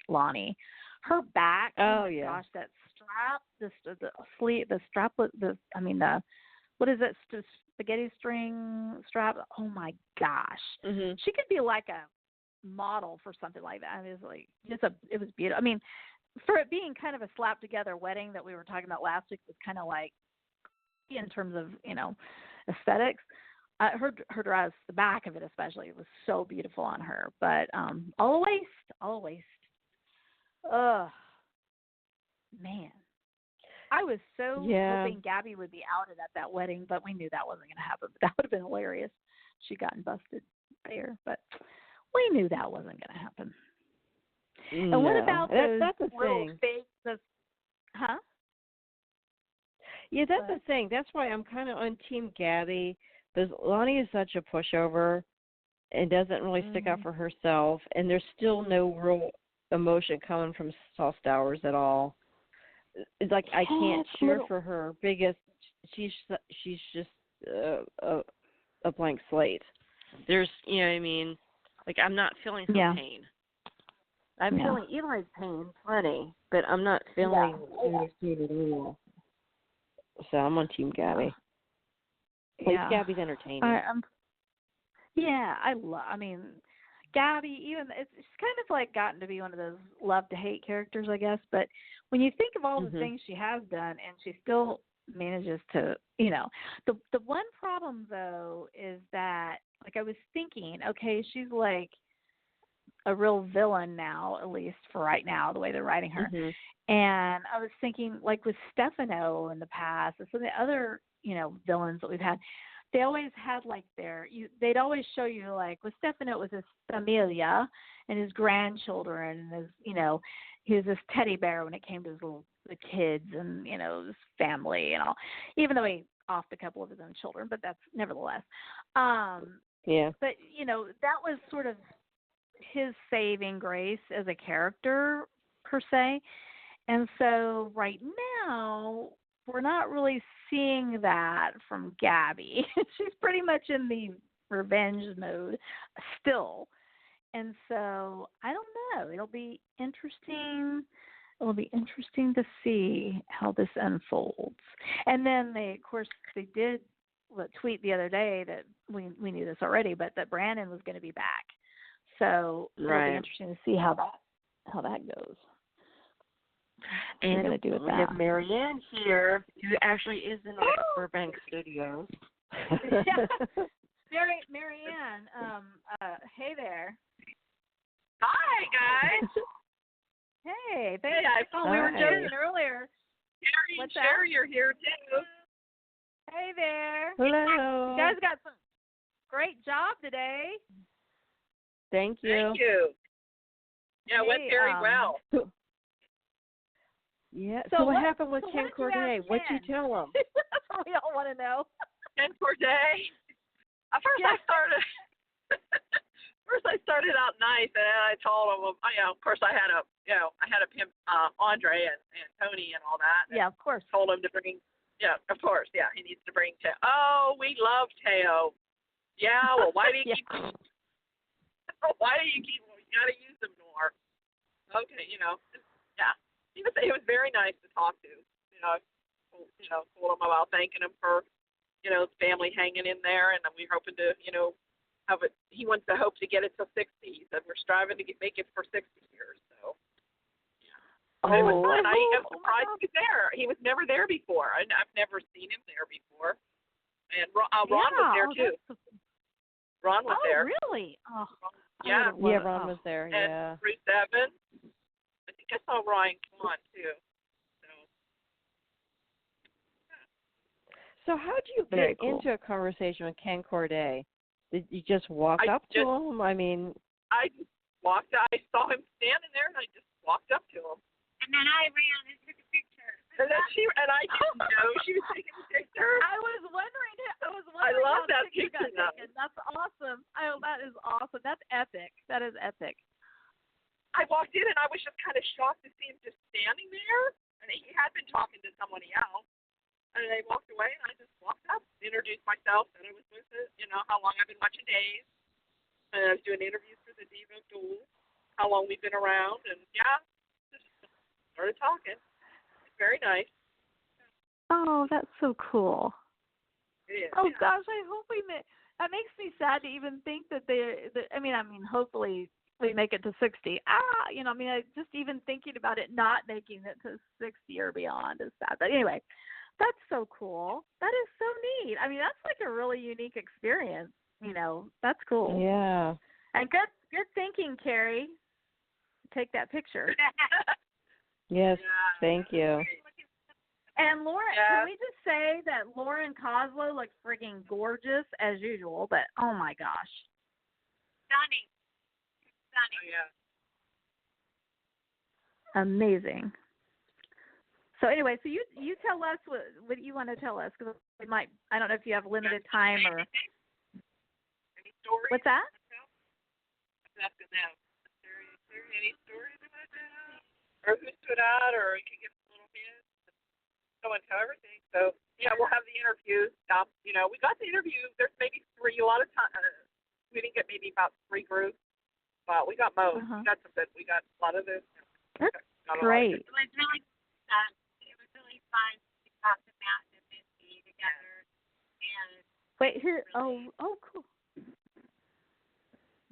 Lonnie. Her back. Oh my gosh, that strap, what is it? Spaghetti string strap. Oh my gosh, she could be like a model for something like that. It was beautiful. I mean, for it being kind of a slap together wedding that we were talking about last week was kind of like, in terms of aesthetics. Her dress, the back of it especially, was so beautiful on her. But all the waist. Ugh, man. I was so hoping Gabby would be outed at that wedding, but we knew that wasn't going to happen. That would have been hilarious. She gotten busted there, but we knew that wasn't going to happen. No. And what about that's the thing. Huh? Yeah, that's the thing. That's why I'm kind of on Team Gabby, because Lonnie is such a pushover and doesn't really stick up for herself, and there's still no real emotion coming from Saul Stowers at all. It's like I can't cheer for her because she's just a blank slate. There's, you know what I mean? Like, I'm not feeling her pain. I'm feeling Eli's pain plenty, but I'm not feeling Eli's pain at all. So I'm on Team Gabby. At least Gabby's entertaining. Gabby, even it's kind of like gotten to be one of those love to hate characters, I guess. But when you think of all the things she has done, and she still manages to, the one problem though is that, like, I was thinking, okay, she's like a real villain now, at least for right now, the way they're writing her. And I was thinking, like with Stefano in the past, and some of the other, villains that we've had, they always had like they'd always show you, like with Stefano, it was his familia and his grandchildren, and his, he was this teddy bear when it came to the kids and, his family and all, even though he offed a couple of his own children, but that's nevertheless. But, that was sort of his saving grace as a character per se. And so right now, we're not really seeing that from Gabby. She's pretty much in the revenge mode still. And so I don't know. It'll be interesting. It'll be interesting to see how this unfolds. And then they did tweet the other day that we knew this already, but that Brandon was going to be back. So it'll be interesting to see how that goes. And we have Marianne here, who actually is in our Burbank studios. Marianne, hey there. Hi, guys. Hey, I thought we were joking earlier. Sherry, you're here too. Hey there. Hello. You guys got some great job today. Thank you. Thank you. Yeah, it went very well. Yeah. So what happened with Ken Corday? What'd you tell him? That's what we all want to know. Ken Corday. At first, I started. first I started out nice, and then I told him, of course I had a pimp, Andre and Tony and all that. Yeah, of course. Told him to bring, of course, he needs to bring Teo. Oh, we love Teo. Yeah, well, why do you keep? Why do you keep? Well, you got to use them more. Okay, yeah. He was very nice to talk to. Told him about thanking him for, his family hanging in there, and we're hoping to, have it. He wants to hope to get it to 60. He said we're striving to make it for 60 years. So. Yeah. It was fun. I was surprised he was there. He was never there before. I've never seen him there before. And Ron was there too. Ron was there. Oh, really? Oh, yeah. Ron was there. Yeah. And Bruce Evans. I think I saw Ryan Kwan too. So how did you get into a conversation with Ken Corday? Did you just walk up to him? I mean, I just walked. I saw him standing there, and I just walked up to him. And then I ran and took a picture. And then I didn't know she was taking a picture. I was wondering. I love how that the picture picture. got taken. That's awesome. That is awesome. That's epic. That is epic. I walked in, and I was just kind of shocked to see him just standing there. And he had been talking to somebody else. And I walked away, and I just walked up, introduced myself, said I was with it, how long I've been watching Days. And I was doing interviews for the Diva of DOOL, how long we've been around, and just started talking. It's very nice. Oh, that's so cool. It is. Oh gosh, I hope that makes me sad to even think that I mean, hopefully we make it to 60. Just even thinking about it not making it to 60 or beyond is sad. But anyway, that's so cool. That is so neat. I mean, that's like a really unique experience. That's cool. Yeah. And good thinking, Carrie. Take that picture. Yes, thank you. And Lauren, can we just say that Lauren Coslow looks freaking gorgeous as usual, but oh my gosh. Stunning. Oh, yeah. Amazing. So anyway, so you tell us what you want to tell us, because we might, I don't know if you have limited time or. Any stories? What's that? I'm asking them. Is there any stories about that? Or who stood out, or you can give a little hint? Go into everything. So we'll have the interviews. We got the interviews. There's maybe 3. A lot of time we didn't get maybe about 3 groups, but we got most. We got some good. We got a lot of this. That's great. It was really fun to talk to Matt and Missy together. And wait, here. Oh, cool.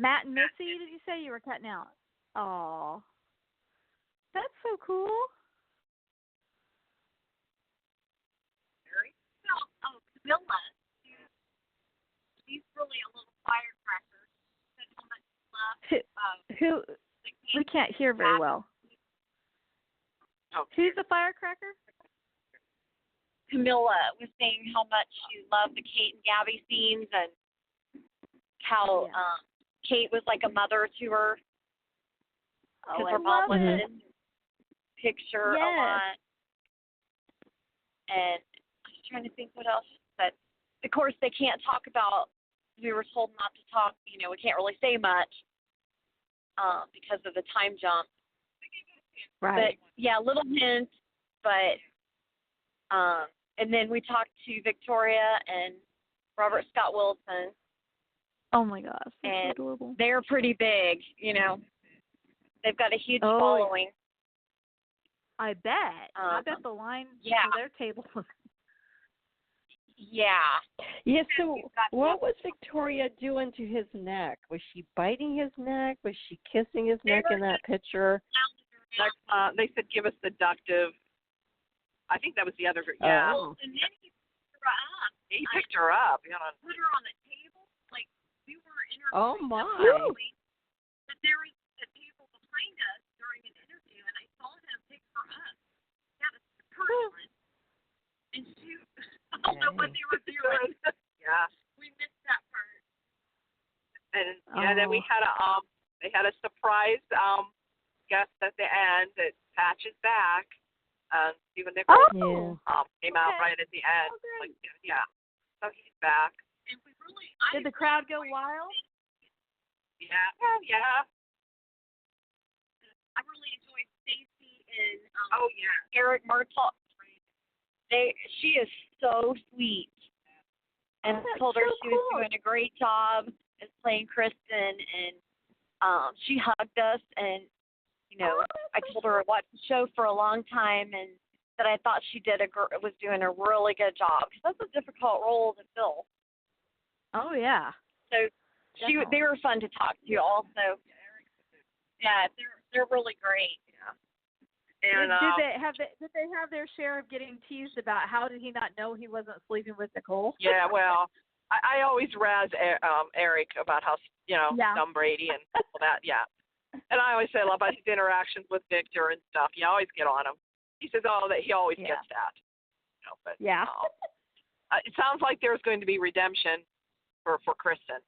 Matt and Missy, did you say? You were cutting out? Oh, that's so cool. Camilla, she's really a little firecracker. Said how much love. Who? We can't hear very well. Who's the firecracker? Camilla was saying how much she loved the Kate and Gabby scenes, and how Kate was like a mother to her. Because her mom was in the picture a lot. And I was trying to think what else. But of course, they can't talk about. We were told not to talk. We can't really say much because of the time jump. Right. But little hints. But and then we talked to Victoria and Robert Scott Wilson. Oh my gosh, that's and adorable. They're pretty big. They've got a huge following. I bet. I bet the line to their table was. Yeah. Yeah, so what was Victoria doing to his neck? Was she biting his neck? Was she kissing his neck in that picture? They said give us seductive. I think that was the other group. Yeah. And then he picked her up. He picked her up. Put her on the table. Like, we were interviewing. Oh, my. But there was a table behind us during an interview, and I saw him pick her up. Yeah, this is person. And she, I don't know what they were doing. Yeah. We missed that part. And then we had they had a surprise guest at the end that patches back. Stephen Nichols came out right at the end. So he's back. And we really, Did the crowd go wild? Yeah. Oh, yeah. I really enjoyed Stacy and Oh, yeah. Eric Murtaugh. She is so sweet. And I told her she was doing a great job as playing Kristen, and she hugged us, and I told her I watched the show for a long time, and that I thought she was doing a really good job, because that's a difficult role to fill. Oh yeah. So they were fun to talk to also. Yeah, they're really great. Yeah. And did they have their share of getting teased about how did he not know he wasn't sleeping with Nicole? Yeah, well, I always razz Eric about how dumb Brady and all that. Yeah. And I always say about his interactions with Victor and stuff. You always get on him. He says, that he always gets that. But yeah. It sounds like there's going to be redemption for Kristen.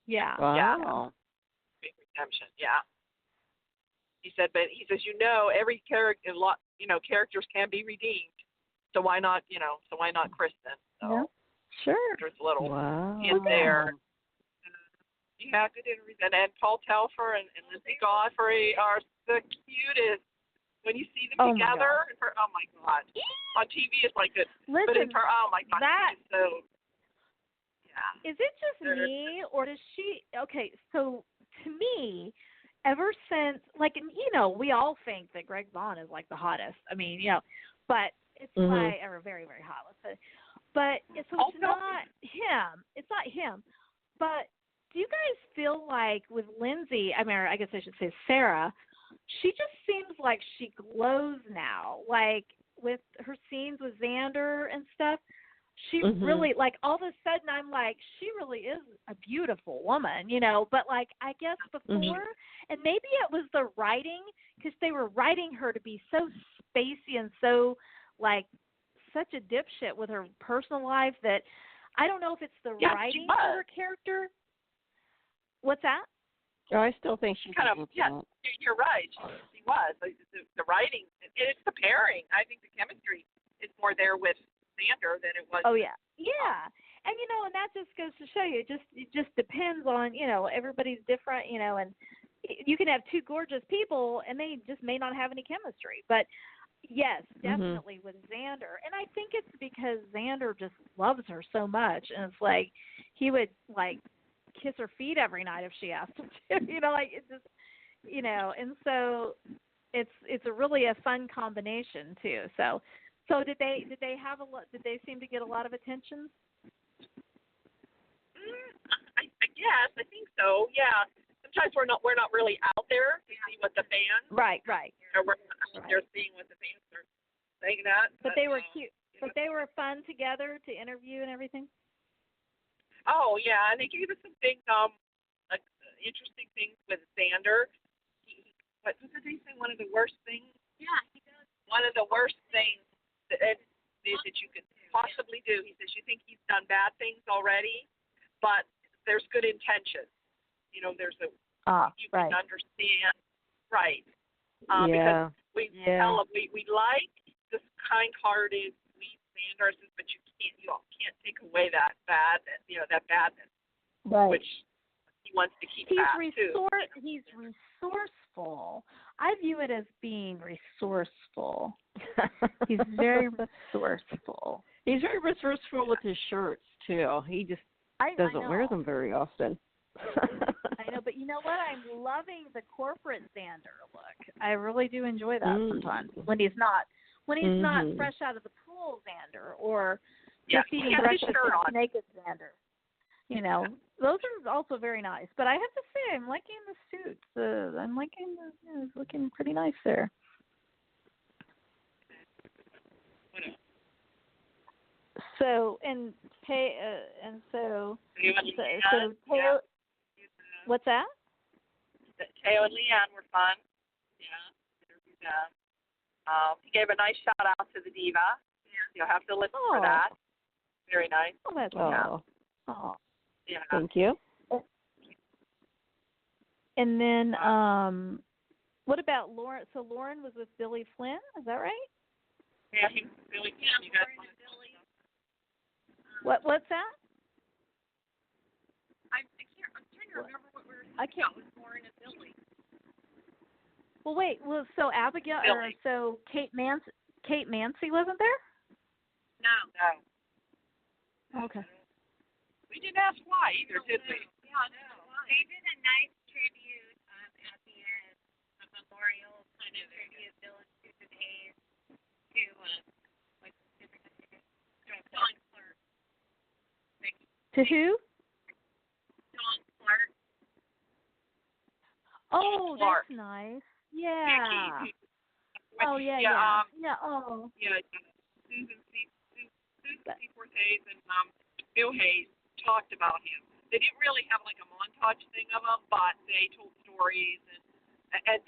Yeah. Wow. Yeah. Big redemption. Yeah. He says, every character, characters can be redeemed. So why not, Kristen? So yeah. Sure. There's a little hint there. Yeah, good interviews. And Paul Telfer and Lindsay Godfrey are the cutest. When you see them together, oh my God. On TV, it's like this. Listen, but in her, oh my God, she's so. Yeah. Is it just me, or does she? Okay, so to me, ever since, we all think that Greg Vaughn is like the hottest. I mean, but it's or very, very hot, let's say. But it's not him. It's not him. But do you guys feel like with Lindsay, I guess I should say Sarah, she just seems like she glows now. Like with her scenes with Xander and stuff, she really, all of a sudden I'm like, she really is a beautiful woman, But I guess before, and maybe it was the writing, because they were writing her to be so spacey and so such a dipshit with her personal life that I don't know if it's the writing for her character. What's that? Oh, I still think she's kind of, you're right. She was. The writing, it's the pairing. I think the chemistry is more there with Xander than it was. Oh, yeah. Yeah. And, and that just goes to show you, it just depends on, everybody's different, and you can have two gorgeous people and they just may not have any chemistry. But, yes, definitely with Xander. And I think it's because Xander just loves her so much. And it's like he would, kiss her feet every night if she asked him to, it just, and so it's a really a fun combination too. So did they have did they seem to get a lot of attention? I guess, I think so. Yeah. Sometimes we're not really out there to see what the fans. Right. Or we're not out there seeing what the fans are saying that. But they were cute. But they were fun together to interview and everything. Oh yeah, and they gave us some things, interesting things with Xander. What did they say? One of the worst things. Yeah, he does. One of the worst things that you could possibly do. He says you think he's done bad things already, but there's good intentions. There's you can understand, right? Because we tell him we like this kind-hearted, sweet Xander, but you can't take away that badness, which he wants to keep back too. He's resourceful. I view it as being resourceful. He's very resourceful. He's very resourceful with his shirts too. He just doesn't wear them very often. I know, but you know what? I'm loving the corporate Xander look. I really do enjoy that sometimes when he's not fresh out of the pool Xander or just eating breakfast with naked Xander. Those are also very nice. But I have to say, I'm liking the suits. I'm liking it's looking pretty nice there. So what's that? Teo and Leanne were fun. Yeah. He gave a nice shout out to the Diva. Yeah. You'll have to listen for that. Very nice. Oh, that's Yeah. Thank you. And then, what about Lauren? So Lauren was with Billy Flynn, is that right? Yeah, he was Billy Flynn. You guys What's that? I'm trying to remember what we were I can't. was born in Billy. Well, wait. Well, so Abigail, or so Kate Mancy wasn't there? No. Okay. We didn't ask why either, did we? Yeah, no. They did a nice tribute at the end, a memorial kind of tribute, Bill and Susan Hayes, to Don Clark. To who? Don Clark. Oh, Clark. that's nice. Yeah. Oh, yeah. Oh. Yeah, Susan Seaforth Hayes and Bill Hayes talked about him. They didn't really have like a montage thing of him, but they told stories and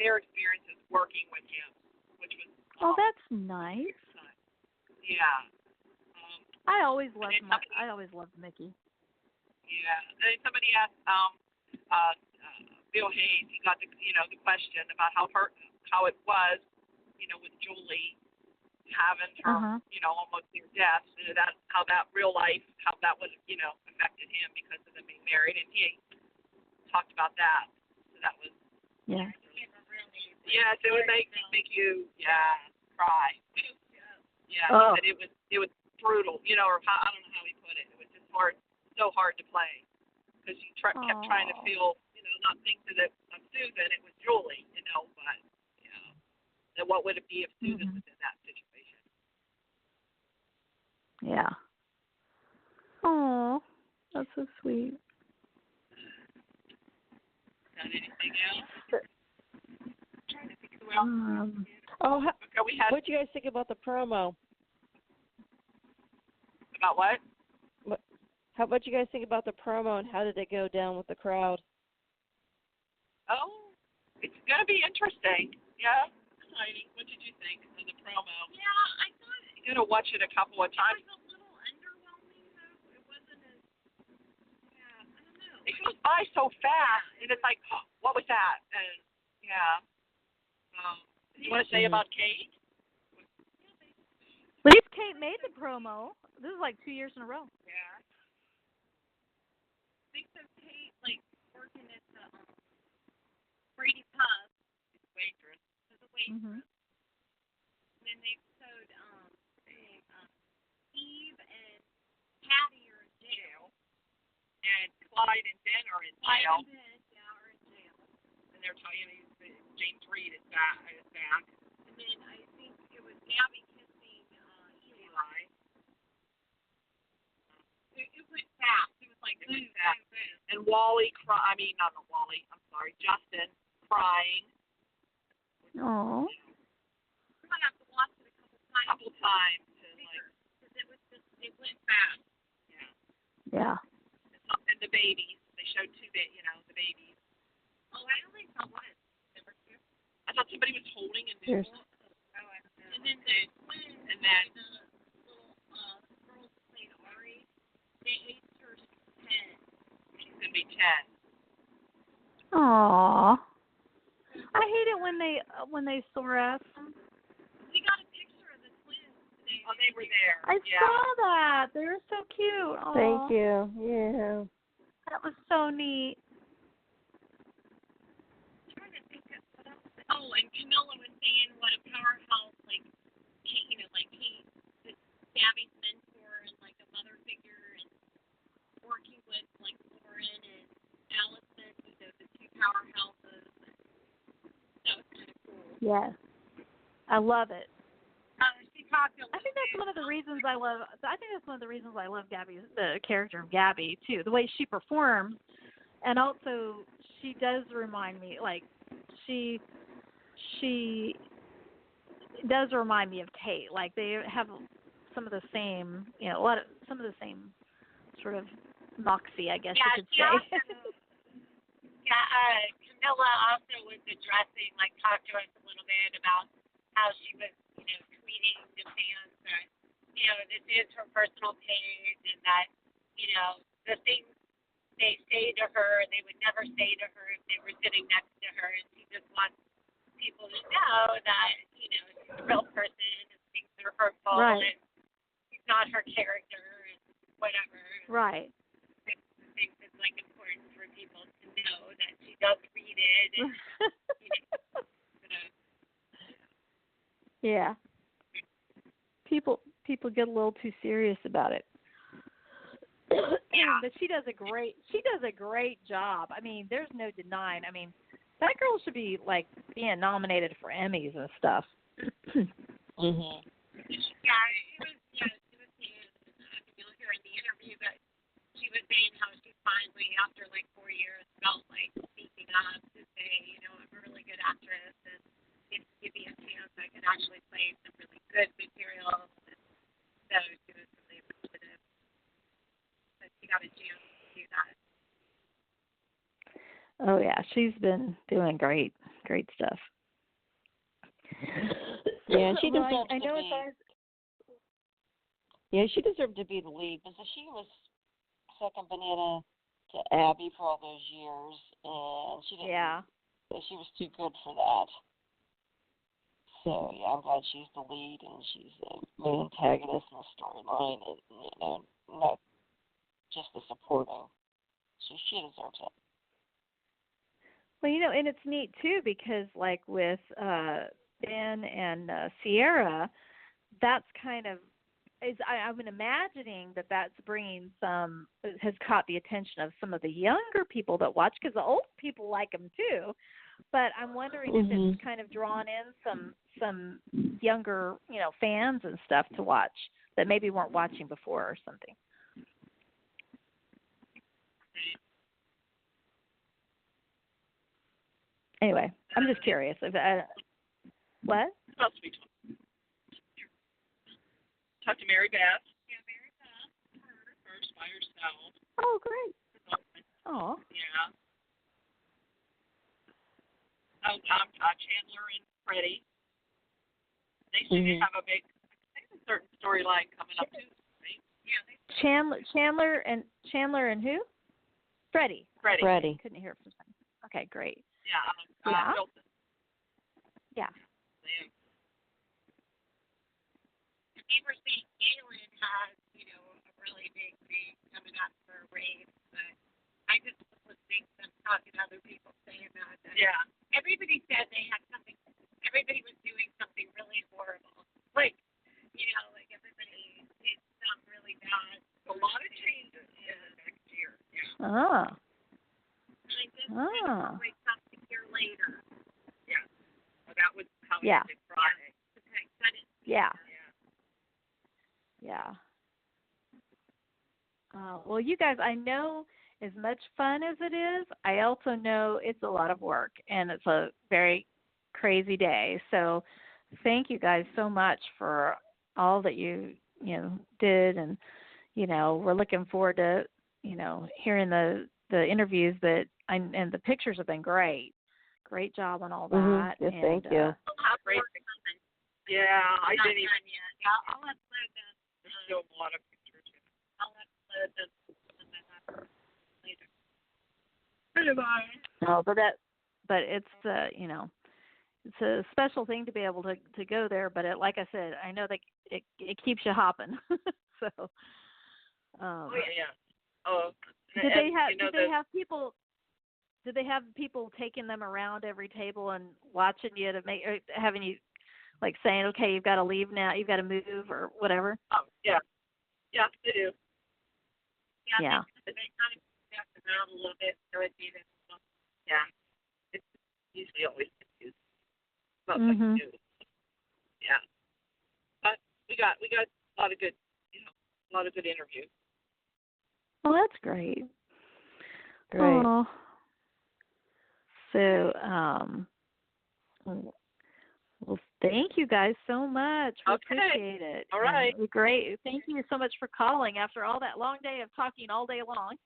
their experiences working with him, which was that's nice. Yeah. I always loved Mickey. Yeah. And then somebody asked Bill Hayes. He got the question about how it was, with Julie having her, almost near death, and how that real life, how that would, affected him because of them being married, and he talked about that. So that was. Yeah. Yes, it would make you, cry. Yeah. Oh. That it was brutal, or I don't know how he put it. It was just so hard to play because you kept trying to feel, not think that it was Susan, it was Julie, but and what would it be if Susan was in that situation? Yeah. Oh, that's so sweet. Got anything else? Trying to think who else. What do you guys think about the promo? About what? What do you guys think about the promo, and how did it go down with the crowd? Oh, it's going to be interesting. Yeah, exciting. What did you think of the promo? Yeah, I thought you're going to watch it a couple of times. It was a little underwhelming, though. It wasn't as, I don't know. It goes by so fast, and it's like, oh, what was that? And, you want to say about Kate? At least Kate made the promo. This is like 2 years in a row. Yeah. I think so, Kate, working at the Brady Pub. Waitress. As a waitress. Mm-hmm. And then they showed Steve and Patty are in jail. And Clyde and Ben are in jail. Clyde and Ben, are in jail. And they're telling you James Reed is back. And then I think it was Gabby kissing Eli. It went fast. It was like boom, boom, boom. And Wally Justin crying. Oh. I'm gonna have to watch it a couple times. Because it went fast. Yeah. Yeah. And the babies. They showed the babies. Oh, I only saw one. Number 2. I thought somebody was holding a new one. And then the twins. And then the little girl that played Ari. They aged her 10. She's gonna be 10. Aww. I hate it when they sore ass them. We got a picture of the twins today. Oh, they were there. I saw that. They were so cute. Aww. Thank you. Yeah. That was so neat. I'm trying to think of what else. Oh, and Camilla was saying what a powerhouse, Kate, Kate is Gabby's mentor and a mother figure, and working with Lauren and Allison, the 2 powerhouses. That was kind of cool. Yes. I love it. She talked a little I think that's one of the reasons I love Gabby, the character of Gabby too. The way she performs, and also she does remind me, she does remind me of Kate. They have some of the same, some of the same sort of moxie, I guess you could say. Camilla also was addressing, talked to us a little bit about how she was, tweeting the fans that, this is her personal page, and that, the things they say to her, they would never say to her if they were sitting next to her, and she just wants people to know that, she's a real person, and things are hurtful, right. and she's not her character, and whatever. Right. I think it's important for people to know that she does read it. And, yeah. People get a little too serious about it. Yeah. But she does a great job. I mean, there's no denying. I mean, that girl should be like being nominated for Emmys and stuff. Mhm. Yeah, she was saying, you'll hear in the interview, but she was saying how she finally, after like 4 years, felt like speaking up to say, I'm a really good actress, and if you give me a chance, I can actually play some really good material. And so she was really appreciative that she got a chance to do that. Oh yeah, she's been doing great stuff. Yeah, and she Well, deserved I to know be. it's always. Yeah, she deserved to be the lead because she was second banana to Abby for all those years, and she didn't. Yeah. She was too good for that. So yeah, I'm glad she's the lead and she's the main antagonist in the storyline, and not just the supporting. So she deserves it. Well, and it's neat too because like with Ben and Sierra, that's kind of I'm imagining that's bringing has caught the attention of some of the younger people that watch, because the old people like them too. But I'm wondering if it's kind of drawn in some younger fans and stuff to watch that maybe weren't watching before or something. Anyway, I'm just curious. What? Supposed to be talk to Mary Beth. Yeah, Mary Beth. First by herself. Oh, great. Oh. Yeah. Chandler and Freddie. They seem to have a certain storyline coming up too, right? Yeah. Chandler and who? Freddie. Freddie. Couldn't hear it from time. Okay, great. Yeah. Wilson. Yeah. They were saying Galen has, a really big thing coming up for Rave, but I just was listening to them talking to other people saying that. Yeah. Everybody said they had something. Everybody was doing something really horrible. Like, like everybody did something really bad. A lot of changes next year. Yeah. Oh. And I just wake up a year later. Yeah. Well, that was how it Yeah. ended Friday. Okay, so I didn't see Yeah. that. Yeah. Well, you guys, I know as much fun as it is, I also know it's a lot of work and it's a very crazy day. So thank you guys so much for all that you did, and we're looking forward to hearing the interviews and the pictures have been great. Great job on all that. Yes, and, thank you. Great. Yeah, I didn't even. I'll upload them. There's still a lot of pictures. I'll upload them later. No, but it's it's a special thing to be able to go there. But like I said, I know that it keeps you hopping. So. Oh yeah. Oh. Did they have people? Did they have people taking them around every table and watching you to make, or having you like saying, okay, you've got to leave now, you've got to move or whatever? Oh yeah. Yeah, they do. Yeah. They kind of back around a little bit, so it's even. Yeah. It's usually always confused. But yeah. But we got a lot of good interviews. Well, that's great. Great. Oh. So, well, thank you guys so much. We appreciate it. All right. It was great. Thank you so much for calling after all that long day of talking all day long.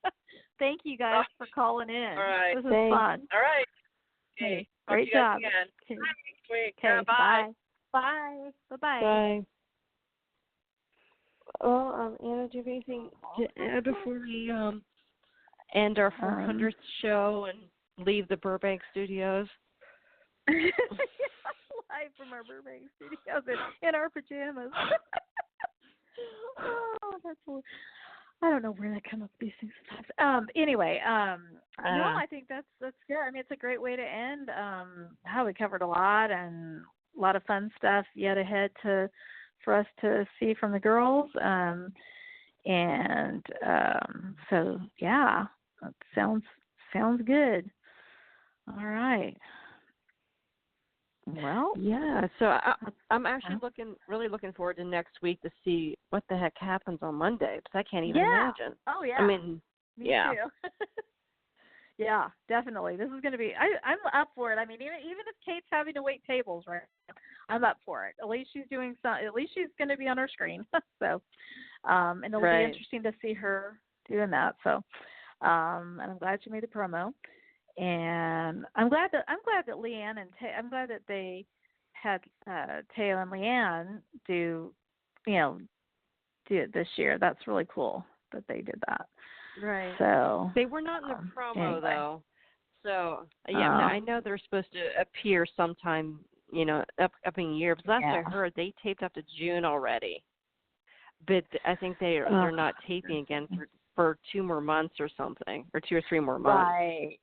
Thank you guys for calling in. All right. This was fun. All right. Okay. Talk Great to you guys job. again. Okay. Next week. Okay. Bye. Bye. Bye-bye. Bye. Well, Anna, do you have anything to add before we end our 400th show and leave the Burbank studios? Live from our Burbank studios in our pajamas. Oh, that's cool. I don't know where they come up with these things sometimes. Anyway, no, I think that's good. I mean, it's a great way to end. We covered a lot and a lot of fun stuff yet ahead for us to see from the girls. So yeah, that sounds good. All right. Well, yeah. So I'm actually really looking forward to next week to see what the heck happens on Monday, because I can't even imagine. Oh yeah. I mean, Me too. Yeah, definitely. This is going to be. I'm up for it. I mean, even if Kate's having to wait tables, right? I'm up for it. At least she's doing some. At least she's going to be on her screen. So, and it'll be interesting to see her doing that. So, and I'm glad she made the promo. And I'm glad that Leanne and I'm glad that they had Teo and Leanne do it this year. That's really cool that they did that. Right. So they were not in the promo anyway. though. So I know they're supposed to appear sometime, upcoming year. But last I heard, they taped up to June already. But I think they're not taping again for 2 more months or something, or 2 or 3 more months. Right.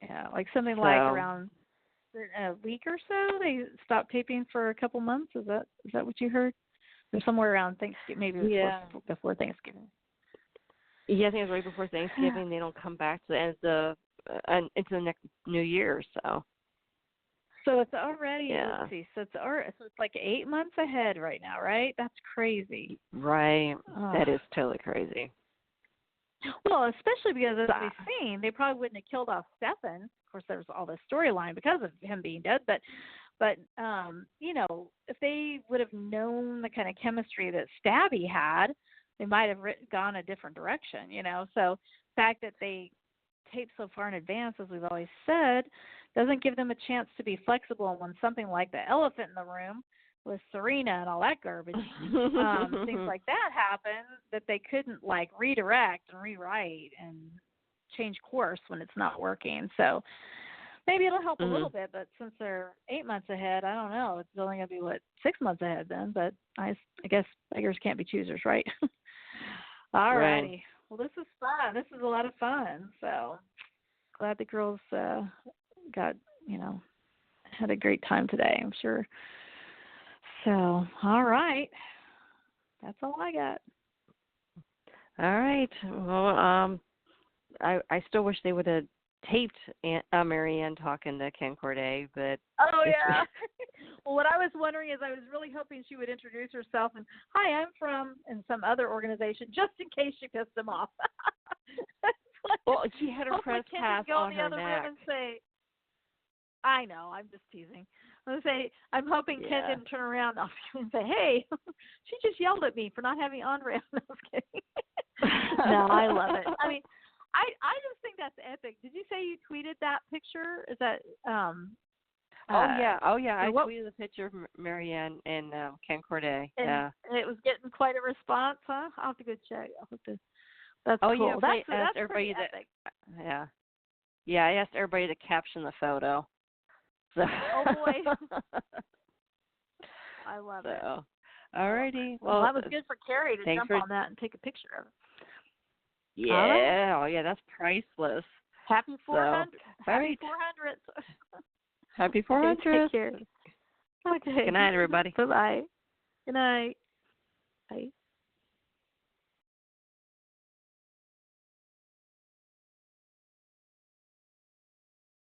Yeah, like something like around a week or so. They stopped taping for a couple months. Is that what you heard? Or somewhere around Thanksgiving, maybe before Thanksgiving. Yeah, I think it was right before Thanksgiving. They don't come back to the end of into the next New Year. So it's already so it's like 8 months ahead right now, right? That's crazy. Right. That is totally crazy. Well, especially because as we've seen, they probably wouldn't have killed off Stefan. Of course, there's all this storyline because of him being dead. But if they would have known the kind of chemistry that Stabby had, they might have gone a different direction. So the fact that they tape so far in advance, as we've always said, doesn't give them a chance to be flexible. And when something like the elephant in the room with Serena and all that garbage, things like that happen, that they couldn't like redirect and rewrite and change course when it's not working. So maybe it'll help a little bit, but since they're 8 months ahead, I don't know. It's only going to be 6 months ahead then, but I guess beggars can't be choosers, right? All righty. Right. Well, this is fun. This is a lot of fun. So glad the girls got, had a great time today, I'm sure. So, all right. That's all I got. All right. Well, I still wish they would have taped Marianne talking to Ken Corday, but... Oh, yeah. Well, what I was wondering is I was really hoping she would introduce herself and, hi, I'm from, and some other organization, just in case she pissed them off. Well, she had her press pass on her neck. And say, I know, I'm just teasing. I'm hoping Ken didn't turn around and say, hey, she just yelled at me for not having Andre. No, I was kidding. No, I love it. I mean, I just think that's epic. Did you say you tweeted that picture? Is that Oh yeah. I tweeted a picture of Marianne and Ken Corday. And it was getting quite a response, huh? I'll have to go check. That's cool. Yeah, I asked everybody epic. Yeah, I asked everybody to caption the photo. So. Oh boy. I love it. All righty. Well, that was good for Carrie to jump on that and take a picture of it. Yeah. Right. Oh yeah, that's priceless. Happy 400. Happy 400. Happy 400. Take care. Okay. Good night, everybody. Bye-bye. Good night. Bye.